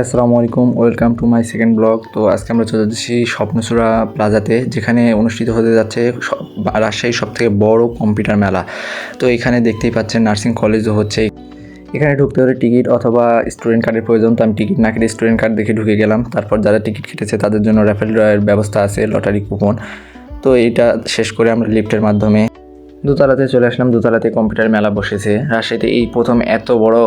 আসসালামু আলাইকুম, welcome to my second blog. তো আজকে আমরা চলে যাচ্ছি স্বপ্নচূড়া প্লাজাতে, যেখানে অনুষ্ঠিত হতে যাচ্ছে রাজশাহীর সবথেকে বড় কম্পিউটার মেলা। তো এখানে দেখতেই পাচ্ছেন নার্সিং কলেজও হচ্ছে। এখানে ঢুকতে হলে টিকিট অথবা স্টুডেন্ট কার্ডের প্রয়োজন। তো আমি টিকিট না কেটে স্টুডেন্ট কার্ড দেখে ঢুকে গেলাম। তারপর যারা টিকিট কেটেছে তাদের জন্য র্যাফেল ড্রয়ের ব্যবস্থা আছে, লটারি কুপন। তো এইটা শেষ করে আমরা লিফটের মাধ্যমে দোতলাতে চলে আসলাম। দোতলাতে কম্পিউটার মেলা বসেছে। রাজশাহীতে এই প্রথম এত বড়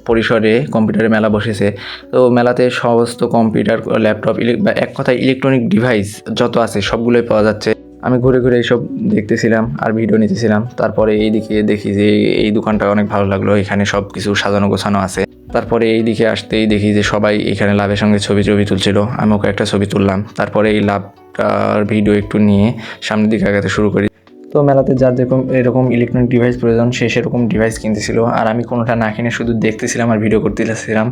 পরিসরে কম্পিউটারের মেলা বসেছে। তো মেলাতে সমস্ত কম্পিউটার, ল্যাপটপ, বা এক কথায় ইলেকট্রনিক ডিভাইস যত আছে সবগুলোই পাওয়া যাচ্ছে। আমি ঘুরে ঘুরে এইসব দেখতেছিলাম আর ভিডিও নিতেছিলাম। তারপরে এই দিকে দেখি যে এই দোকানটা অনেক ভালো লাগলো, এখানে সব কিছু সাজানো গোছানো আছে। তারপরে এই দিকে আসতেই দেখি যে সবাই এখানে লাভের সঙ্গে ছবি তুলছিল। আমি ওকে একটা ছবি তুললাম। তারপরে এই লাভটার ভিডিও একটু নিয়ে সামনের দিকে আগাতে শুরু করি। তো মেলাতে যার যেরকম এরকম ইলেকট্রনিক ডিভাইস প্রয়োজন সে সেরকম ডিভাইস কিনতেছিল, আর আমি কোনোটা না কিনে শুধু দেখতেছিলাম আর ভিডিও করতেছিলাম।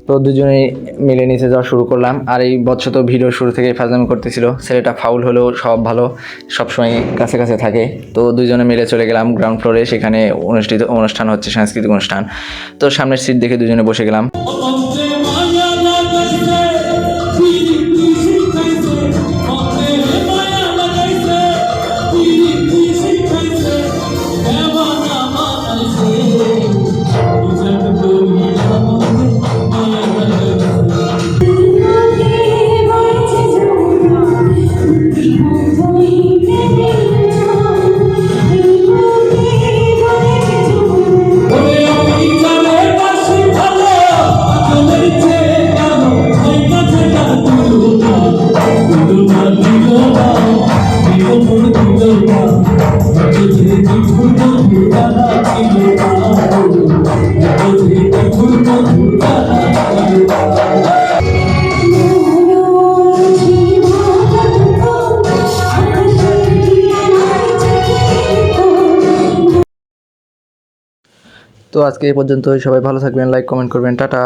তো দুজনেই মিলে নিচে যাওয়া শুরু করলাম। আর এই বছর তো ভিডিও শুরু থেকে ফাজলামি করতেছিল। ছেলেটা ফাউল হলেও সব ভালো, সবসময় কাছে কাছে থাকে। তো দুজনে মিলে চলে গেলাম গ্রাউন্ড ফ্লোরে। সেখানে অনুষ্ঠান হচ্ছে, সাংস্কৃতিক অনুষ্ঠান। তো সামনের সিট দেখে দুজনে বসে গেলাম। তো আজকে এই পর্যন্তই। সবাই ভালো থাকবেন, লাইক কমেন্ট করবেন, টাটা।